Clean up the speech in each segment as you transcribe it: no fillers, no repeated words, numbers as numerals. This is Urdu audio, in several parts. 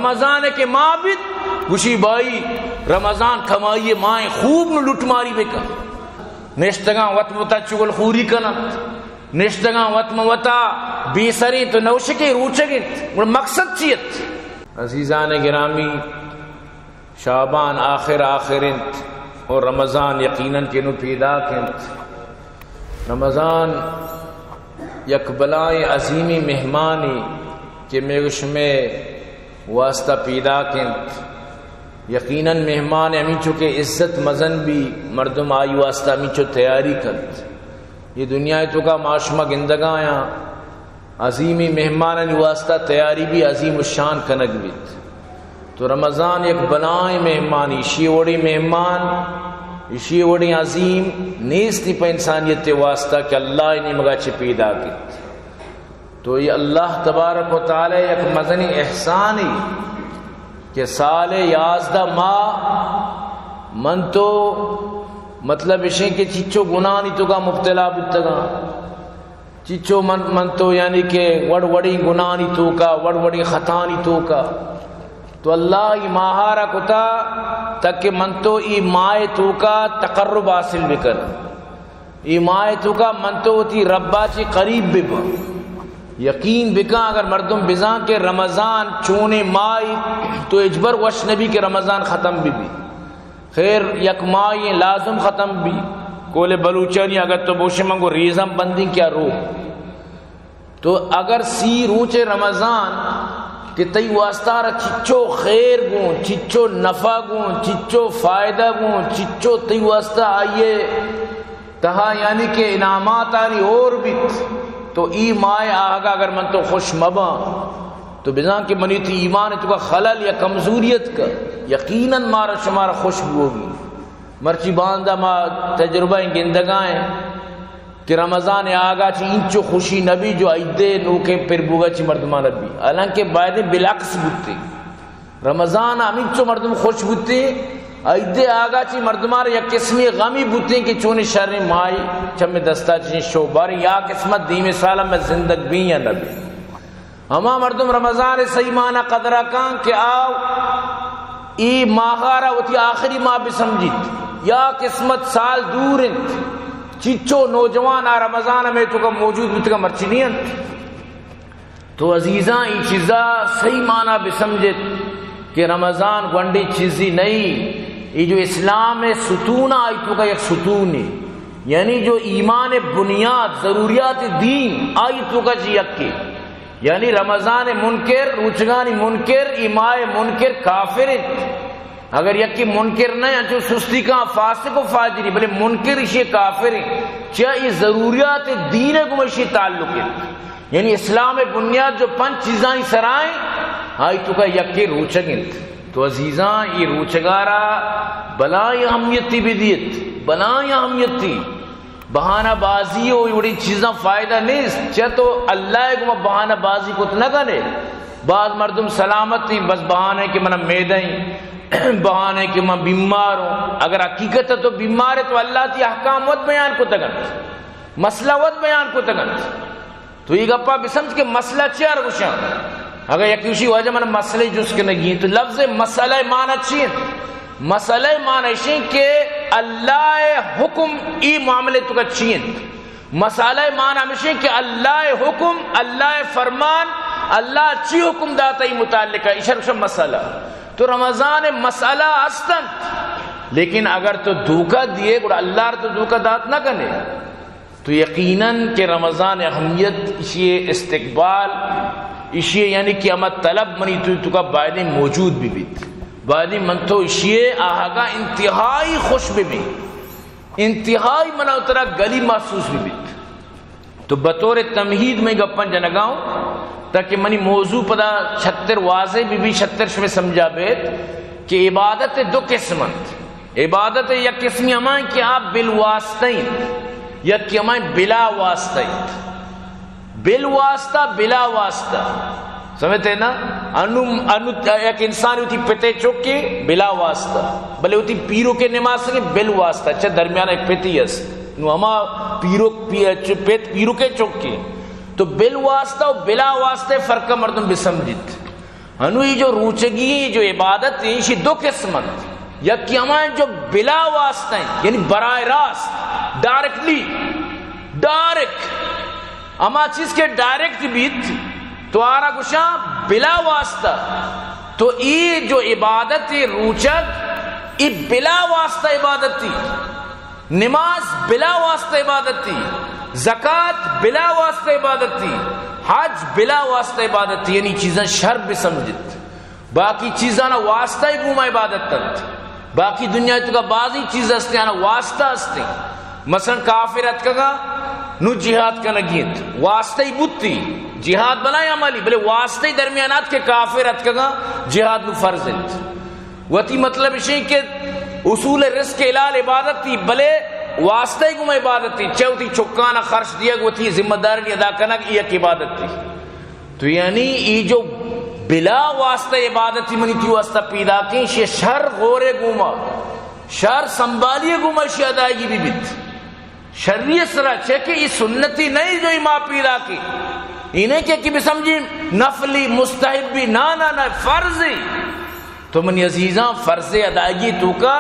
رمضان کے ماہ بیت گوشی بائی رمضان کمائی مائیں خوب نو لٹ ماری بکا نشتگاں وطم وطا چگل خوری کنت نشتگاں وطم وطا بی سری تو نوشکی روچگت مقصد چیت عزیزان گرامی شعبان آخر انت اور رمضان یقیناً کے نو پیدا کنت رمضان یک بلائیں عظیمی مہمانی کہ میگش میں واسطہ پیدا کنت یقیناً مہمان ہمیں چکے عزت مزن بھی مردم آئی واسطہ ہمیں چو تیاری کنت یہ دنیا تو کا معاشمہ گندگاں آیا عظیمی مہمان واسطہ تیاری بھی عظیم الشان کنک بیت تو رمضان ایک بلائیں مہمانی اسی وڑی مہمان اسی وڑی عظیم نیستی پہ انسانیت واسطہ کہ اللہ انہیں مگا چھ پیدا کی تو یہ اللہ تبارک و تعالی ایک مزنی احسانی کہ سال 11 ماہ من تو مطلب اشیں کہ چچو گناہ نہیں تو کا مبتلا بتگا چچو من تو یعنی کہ وڑ وڑی گناہ نہیں تو کا وڑ وڑی خطا نہیں تو کا تو اللہ ای ماہارا کتا تک من تو ای مائے تو کا تقرب حاصل بکر ای مائے تو کا من تو ہوتی ربا چی قریب ببا یقین بکا اگر مردم بزان کے رمضان چونے مائی تو اجبر وش نبی کے رمضان ختم بھی خیر یک مائی لازم ختم بھی کولے بلوچانی اگر تو بوشے منگو ریزم بندی کیا رو تو اگر سی روچے رمضان کہ تی واسطہ رہا چچو خیر گون چچو نفع گون چچو فائدہ گون چچو تی واسطہ آئیے تہا یعنی کہ انعامات آنی اور بیت تو ای مائے آگا اگر من تو خوش مبا تو بزان کہ منی تی ایمان تو کا خلل یا کمزوریت کا یقیناً مارا شمارا خوش ہوگی مرچی باندہ ما تجربہ گندگائیں کہ رمضان آگا چی انچو خوشی نبی جو ایدے نوکے پر بوگا چی مردمان نبی حالانکہ باید بلاکس بوتے رمضان انچو مردم خوش بوتے ایدے آگا چی مردمان یا قسمی غمی بوتے کہ چونی شر مائی چمی دستا چی شوباری یا قسمت دیم سالہ میں زندگ بھی یا نبی ہما مردم رمضان صحیح معنی قدرہ کان کہ آو ای ماہارا ہوتی آخری ماہ بھی سمجھت یا قسمت سال دور انت چچو نوجوان آ رمضان میں تو کا موجود بھی تکا مرچی نہیں انت تو عزیزاں ای چیزا صحیح معنی بھی سمجھت کہ رمضان گونڈی چیزی نہیں یہ جو اسلام ستون آئی تو کا یک ستون ہے یعنی جو ایمان بنیاد ضروریات دین آئی تو کا جی یکی یعنی رمضان منکر روچگانی منکر ایمائے منکر کافر اگر یکی منکر نہیں انچو سستی کا فاسق و فاجری بلے منکر اسی کافر چاہیے ضروریات دین کو مشی تعلق ہے یعنی اسلام بنیاد جو 5 چیزاں سرائیں آئی تو کا یکی روچگند تو عزیزاں یہ روچگارا بلائی اہمیتی بدیت بلائی اہمیتی بہانہ بازی ہو بڑی چیزاں فائدہ نہیں چاہ تو اللہ کو بہانہ بازی کو نہ کرے بعض مردم سلامتی بس بہانے کہ منہ میدیں بہانے کہ میں بیمار ہوں اگر حقیقت ہے تو بیمار ہے تو اللہ تی احکام وقت بیان کو تگنت مسئلہ وقت بیان کو تگنت تو یہ گپا بھی سمجھ کہ مسئلہ چیار گوشاں اگر یکیوشی وجہ من مسئلہ جس کے نگی تو لفظ مسئلہ معنی چیئے مسئلہ معنی چیئے کہ اللہ حکم ای معاملے تو کا چیئے مسئلہ معنی ہمیشہ کہ اللہ حکم اللہ فرمان اللہ چی حکم داتا ہی متعلقہ اشرف مسئلہ تو رمضان مسئلہ استن لیکن اگر تو دھوکہ دیے گوڑا اللہ تو دھوکہ دات نہ کنے تو یقیناً کہ رمضان اہمیت اسی استقبال اسی یعنی کہ امت طلب منی تو کا بائدیں موجود بھی بیت بائدیں من تو اسی آہاگا انتہائی خوش بھی انتہائی منہ اترا گلی محسوس بھی بیت تو بطور تمہید میں گپن جنگاؤں تاکہ منی موضوع پدا 76 واضح بھی 76 میں سمجھا بیت کہ عبادت 2 قسمت عبادت یا قسمی ہمائیں کہ آپ بالواسطین یا کہ ہمائیں بلا واسطین بالواسطہ بلا واسطہ سمجھتے ہیں نا ایک انسان ہوتی پتے چوک کے بلا واسطہ بلے ہوتی پیرو کے نماز سکے بالواسطہ اچھا درمیان ایک پتی ہے نو ہما پیرو کے چوک کے تو بالواسطہ و بلا واسطہ فرق مردم بھی سمجھت انوی جو روچگی جو عبادت ہے دو قسمت، یکی ہمیں جو بلا واسطہ ہیں یعنی براہ راست ڈائریکٹ اما چیز کے ڈائریکٹ بیت تو آرہ گشا بلا واسطہ، تو یہ جو عبادت روچک یہ بلا واسطہ عبادت تھی، نماز بلا واسطہ عبادت تھی، زکوٰۃ بلا واسطہ عبادت تھی، حج بلا واسطہ عبادت تھی، یعنی چیزیں شرط بھی سمجھت، باقی چیزاں نہ واسطہ ہی گوما عبادت تھا، باقی دنیا تو کا بعضی چیز ہستے ہیں واسطہ ہستے، مثلا کافرت کا نو جہاد کا نگیت واسطہ ہی بوتی جہاد بنائے عملی بلے واسطہ ہی درمیانات کے کافرت کا جہاد نو فرض ہے، وتی مطلب ہے کہ اصول رزق کے الال عبادت تھی بلے واسطہ ہی گم عبادت تھی، چوتھی چکانا خرچ دیا گو تھی ذمہ داری ادا کرنا کی ایک عبادت تھی، تو یعنی یہ جو بلا واسطہ عبادت تھی منی تھی واسطہ پیدا کی شی شر غورے گوما شر سنبھالیے گوما شی ادائیگی بھی بیت شریعت سرا چکہ یہ سنتی نہیں جو ماں پیدا کی انہیں کہ بھی سمجھی نفلی مستحبی نا فرضی، تو منی عزیزاں فرض ادائیگی تو کا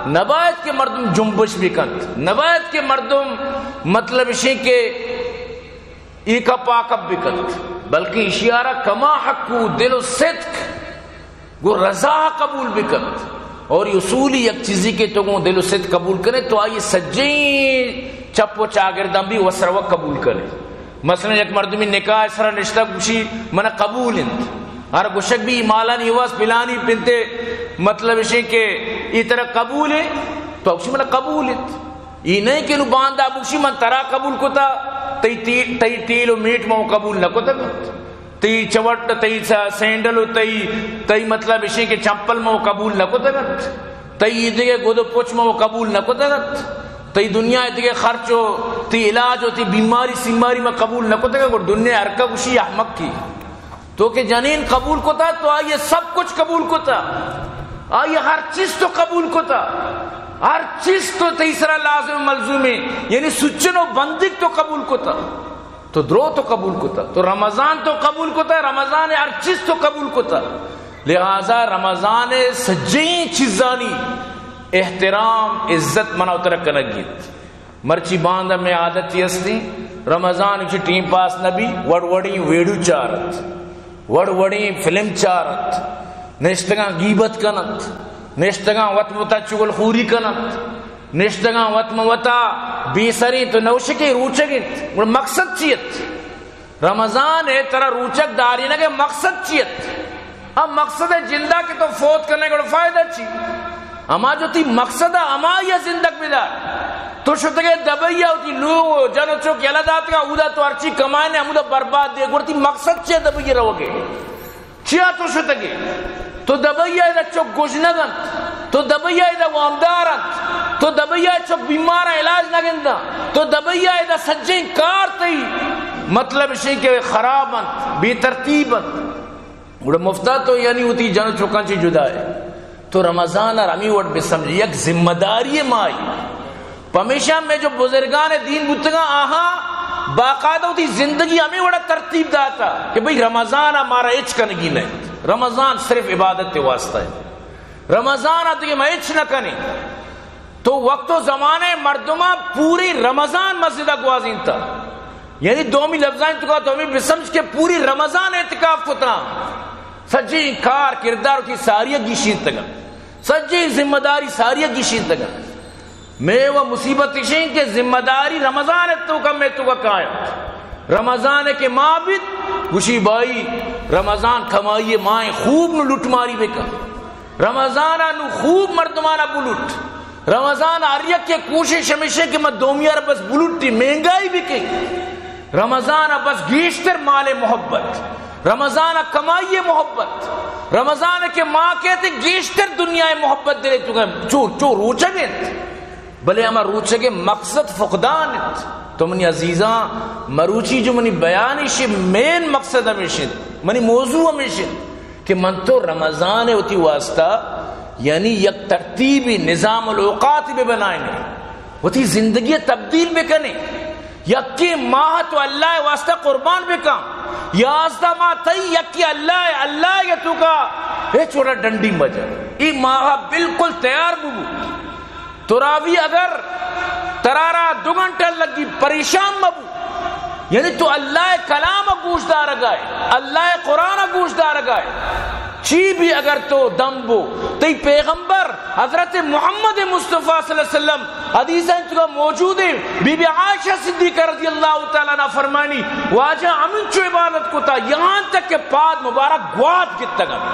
نبایت کے مردم جنبش بھی کنت، نبایت کے مردم مطلب اسی کے ایکا پاکب بھی کنت، بلکہ اشیارہ کما حقو دل و صدق گو رضا قبول بھی کنت، اور یہ اصولی یک چیزی کے تو گو دل و صدق قبول کرے تو آئیے سجیں چپ و چاگردم بھی وسروہ قبول کرے، مثلا یک مردمی نکاح سرا نشتہ گوشی من قبول انت ہر گوشک بھی مالا نیواز پلانی پنتے مطلب اسے کہ یہ طرح قبول ہے تو اکشی من قبول انت یہ نہیں کہ نو باندھا بکشی من ترا قبول کتا تی تیل و میٹ مو قبول نہ کتا تی چوٹ تی سینڈل تی مطلب اسے کہ چمپل مو قبول نہ کتا تی دیگے گودو پوچ مو قبول نہ کتا تی دنیا دیگے خرچ ہو تی علاج ہو تی بیماری سیماری میں قبول نہ کتا گا دنیا ارکا کشی احمق کی تو کہ جنین قبول کتا تو آئیے سب کچھ قبول کتا آئیے ہر چیز تو قبول کتا ہر چیز تو تیسرا لازم ملزوم ہے یعنی سچن و بندک تو قبول کتا تو درو تو قبول کتا تو رمضان تو قبول کتا رمضان ہر چیز تو قبول کتا لہذا رمضان سجیں چیزانی احترام عزت منع اترک کنگیت مرچی باندہ میں عادت یستی رمضان کی ٹیم پاس نبی وڑوڑی ویڈو چارت وڑوڑی فلم چارت نشتگاں غیبت کنت نشتگاں وطمتا چگل خوری کنت نشتگاں وطمتا بیسری تو نوشکی روچگت مقصد چیت رمضان ہے ترہ روچک داری نہ کہ مقصد چیت اب مقصد ہے جندہ کی تو فوت کرنے کا فائدہ چی اما جو تی مقصد اما یا زندگ بدار تو شتگے دبیا ہوتی لوگ جنو چوک یلا دات کا اودا تو ارچی کمائنے ہمودہ برباد دے گورتی مقصد چیہ دبیا رہو گے چیہ تو شتگے تو دبیا ایدہ چوک گوشنگن تو دبیا ایدہ وامدارن تو دبیا چوک بیمارا علاج نگندہ تو دبیا ایدہ سجیں کار تی مطلب اسی کہ خرابن بے ترتیبن گوڑا مفتہ تو یعنی ہوتی جنو چوکان چی جدا ہے تو رمضان اور امی وٹ بے سمجھے یک ذمہ داری مائی پمیشہ میں جو بزرگان دین بودتگا آہاں باقاعدہ ہوتی زندگی ہمیں بڑا ترتیب داتا کہ بھئی رمضان ہمارا اچ کنگی نہیں رمضان صرف عبادت کے واسطہ ہے رمضان آتے کہ میں اچ نہ کنے تو وقت و زمانے مردمہ پوری رمضان مسجدہ گوازین تھا یعنی دومی لفظائیں تو کہا تو ہمیں بسمجھ کے پوری رمضان اعتکاف کتنا سجی کار کردار کی ساریہ گیشین تگا سجی ذمہ داری ساریہ گیشین تگا میں وہ مصیبت شین کہ ذمہ داری رمضان تو کا میں تو کا قائم رمضان کے معبد وشی بائی رمضان کھمائیے مائیں خوب نو لٹ ماری بکا رمضان نو خوب مردمانہ بلٹ رمضان آریک کے کوشش ہمیشہ کہ میں دومیار بس بلٹی مہنگائی بکے رمضان بس گیشتر مال محبت رمضان کمائیے محبت رمضان کے ماں کہتے گیشتر دنیا محبت دے چو روچگے بلے ہمیں روچگے مقصد فقدان تو منی عزیزاں مروچی جو منی بیانی شی مین مقصد ہمیشن منی موضوع ہمیشن کہ من تو رمضان ہوتی واسطہ یعنی یک ترتیبی نظام الاوقات بھی بنائیں ہوتی زندگی تبدیل بھی کرنے یکی ماہ تو اللہ واسطہ قربان بکا، 11 ماہ تئی یکی اللہ یا تو کا اے چھوڑا ڈنڈی مجا ای ماہ بالکل تیار بو تراوی اگر ترارا 2 گھنٹہ لگی پریشان مبو، یعنی تو اللہ کلام گوش دار گائے، اللہ قرآن گوش دار گائے، چی بھی اگر تو دم بو تی پیغمبر حضرت محمد مصطفیٰ صلی اللہ علیہ وسلم حدیثیں تو موجود ہیں، بی بی عائشہ صدیقہ رضی اللہ تعالیٰ عنہ فرمانی واجہ امن چو عبادت کو تا یہاں تک کہ پاد مبارک گواد کی تگم